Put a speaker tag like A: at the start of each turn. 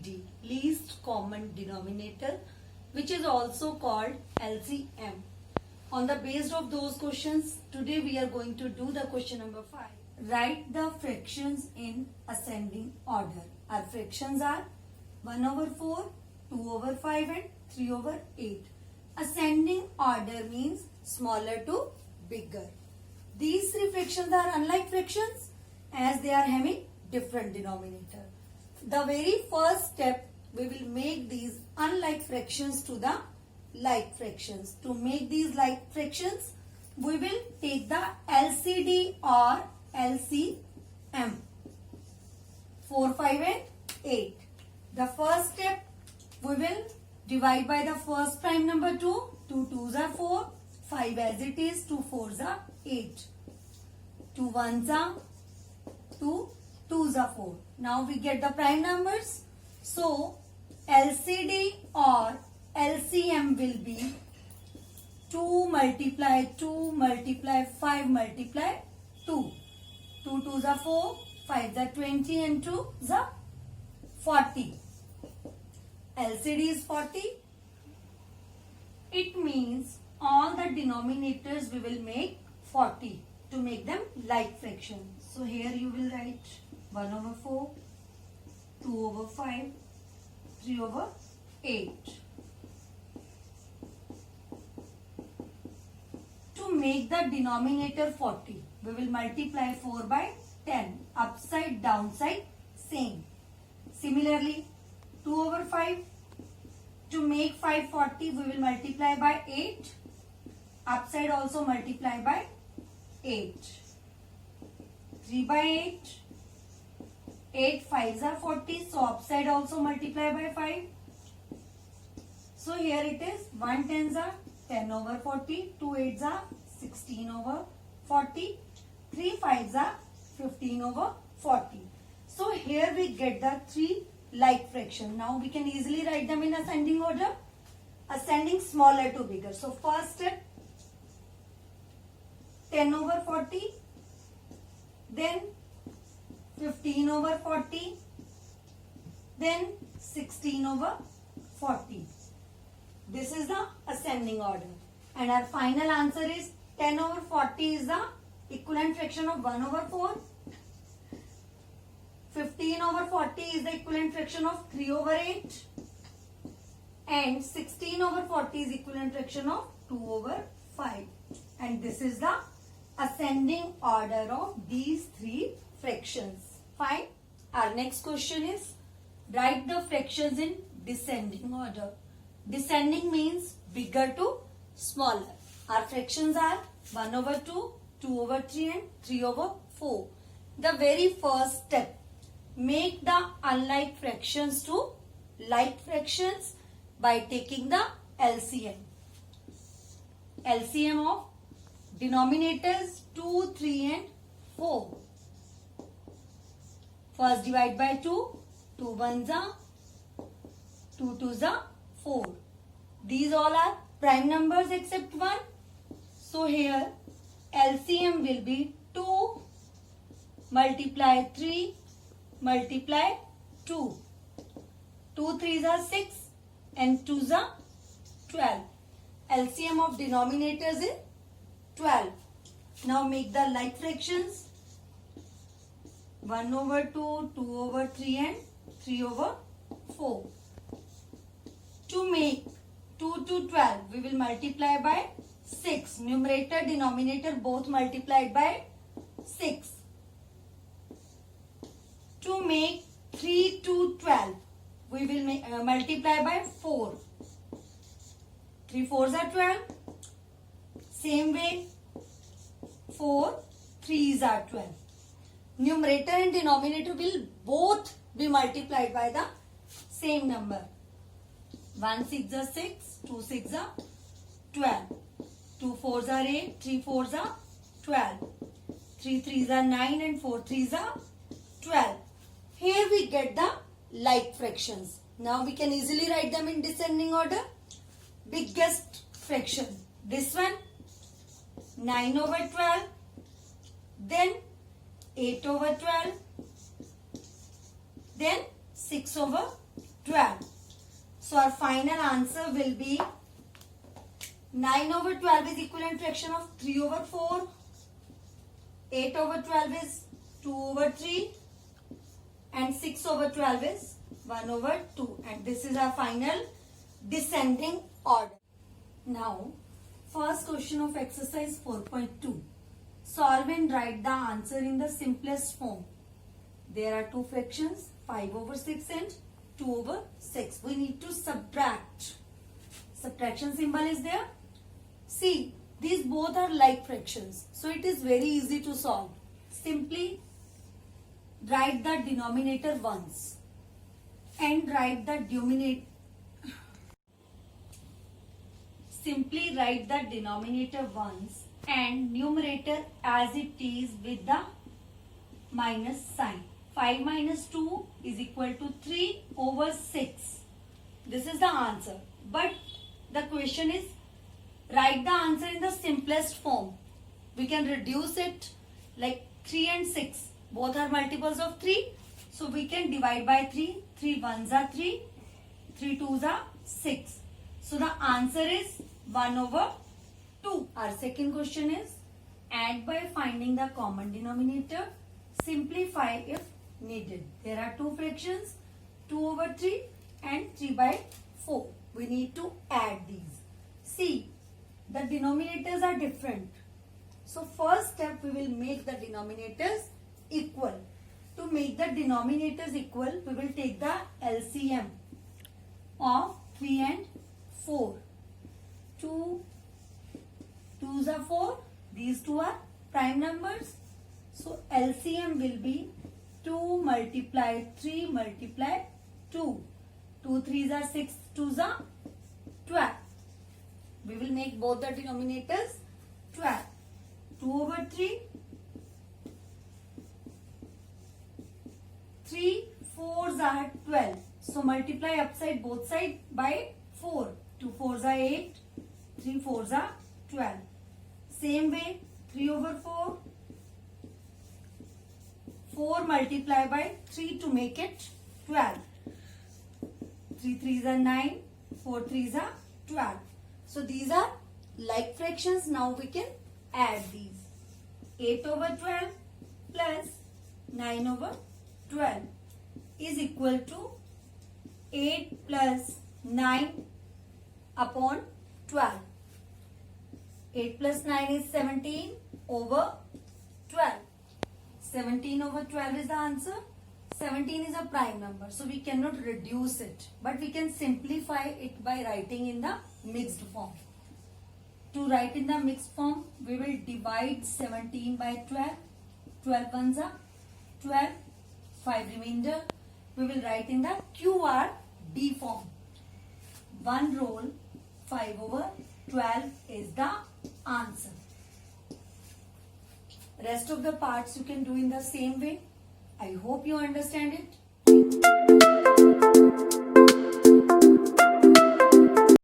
A: LCD, least common denominator, which is also called LCM. On the basis of those questions, today we are going to do the question number 5. Write the fractions in ascending order. Our fractions are 1 over 4, 2 over 5 and 3 over 8. Ascending order means smaller to bigger. These three fractions are unlike fractions as they are having different denominator. The very first step, we will make these unlike fractions to the like fractions. To make these like fractions, we will take the LCD or LCM. 4, 5 and 8. The first step, we will divide by the first prime number 2. 2 2s are 4. 5 as it is. 2 4s are 8. 2 1s are 2. 2s are 4. Now we get the prime numbers. So LCD or LCM will be 2 multiply 2 multiply 5 multiply 2. 2 2s are 4. 5s are 20 and 2s are 40. LCD is 40. It means all the denominators we will make 40 to make them like fractions. So here you will write 1 over 4, 2 over 5, 3 over 8. To make the denominator 40, we will multiply 4 by 10. Upside, downside, same. Similarly, 2 over 5. To make 5 40, we will multiply by 8. Upside also multiply by 8. 3 by 8. 8 5s are 40. So upside also multiply by 5. So here it is 1 10s are 10 over 40. 2 8s are 16 over 40. 3 5s are 15 over 40. So here we get the three like fraction. Now we can easily write them in ascending order. Ascending smaller to bigger. So first step 10 over 40. Then 15 over 40. Then 16 over 40. This is the ascending order. And our final answer is 10 over 40 is the equivalent fraction of 1 over 4. 15 over 40 is the equivalent fraction of 3 over 8. And 16 over 40 is equivalent fraction of 2 over 5. And this is the ascending order of these three fractions. Fine. Our next question is write the fractions in descending order. Descending means bigger to smaller. Our fractions are 1 over 2, 2 over 3 and 3 over 4. The very first step, make the unlike fractions to like fractions by taking the LCM. LCM of denominators 2, 3 and 4. First divide by 2. 2 1s are 2 2s are 4. These all are prime numbers except 1. So here LCM will be 2 multiply 3 multiply 2. 2 3s are 6 and 2s are 12. LCM of denominators is 12. Now make the like fractions. 1 over 2, 2 over 3 and 3 over 4. To make 2 to 12, we will multiply by 6. Numerator, denominator both multiplied by 6. To make 3 to 12, we will multiply by 4. 3 4s are 12. Same way, 4 3s are 12. Numerator and denominator will both be multiplied by the same number. 1 6 are 6, 2 6 are 12. 2 4s are 8, 3 4s are 12. 3 3s are 9 and 4 3s are 12. Here we get the like fractions. Now we can easily write them in descending order. Biggest fraction, this one 9 over 12, then 8 over 12, then 6 over 12. So our final answer will be 9 over 12 is equivalent fraction of 3 over 4. 8 over 12 is 2 over 3. And 6 over 12 is 1 over 2. And this is our final descending order. Now, first question of exercise 4.2. Solve and write the answer in the simplest form. There are two fractions, 5 over 6 and 2 over 6. We need to subtract. Subtraction symbol is there. See, these both are like fractions. So it is very easy to solve. Simply write the denominator once and write the denominator. Simply write the denominator once and numerator as it is with the minus sign. 5 minus 2 is equal to 3 over 6. This is the answer. But the question is, write the answer in the simplest form. We can reduce it like 3 and 6. Both are multiples of 3. So we can divide by 3. 3 ones are 3. 3 twos are 6. So the answer is 1 over 2. Our second question is, add by finding the common denominator. Simplify if needed. There are two fractions, 2 over 3 and 3 by 4. We need to add these. See, the denominators are different. So first step, we will make the denominators equal. To make the denominators equal, we will take the LCM of 3 and 4. 2 2s are 4. These two are prime numbers. So LCM will be 2 multiplied 3 multiplied 2. 2 3s are 6, 2s are 12. We will make both the denominators 12. 2 over 3. 3 4s are 12. So multiply upside both sides by 4. 2 4s are 8. 3 4s are 12. Same way, 3 over 4. 4 multiply by 3 to make it 12. 3 3s are 9. 4 3s are 12. So these are like fractions. Now we can add these. 8 over 12 plus 9 over 12 is equal to 8 plus 9 upon 12. 8 plus 9 is 17 over 12. 17 over 12 is the answer. 17 is a prime number, so we cannot reduce it. But we can simplify it by writing in the mixed form. To write in the mixed form, we will divide 17 by 12. 12 ones are 12. 5 remainder. We will write in the QRD form. 1 roll 5 over 12 is the answer. Rest of the parts you can do in the same way. I hope you understand it.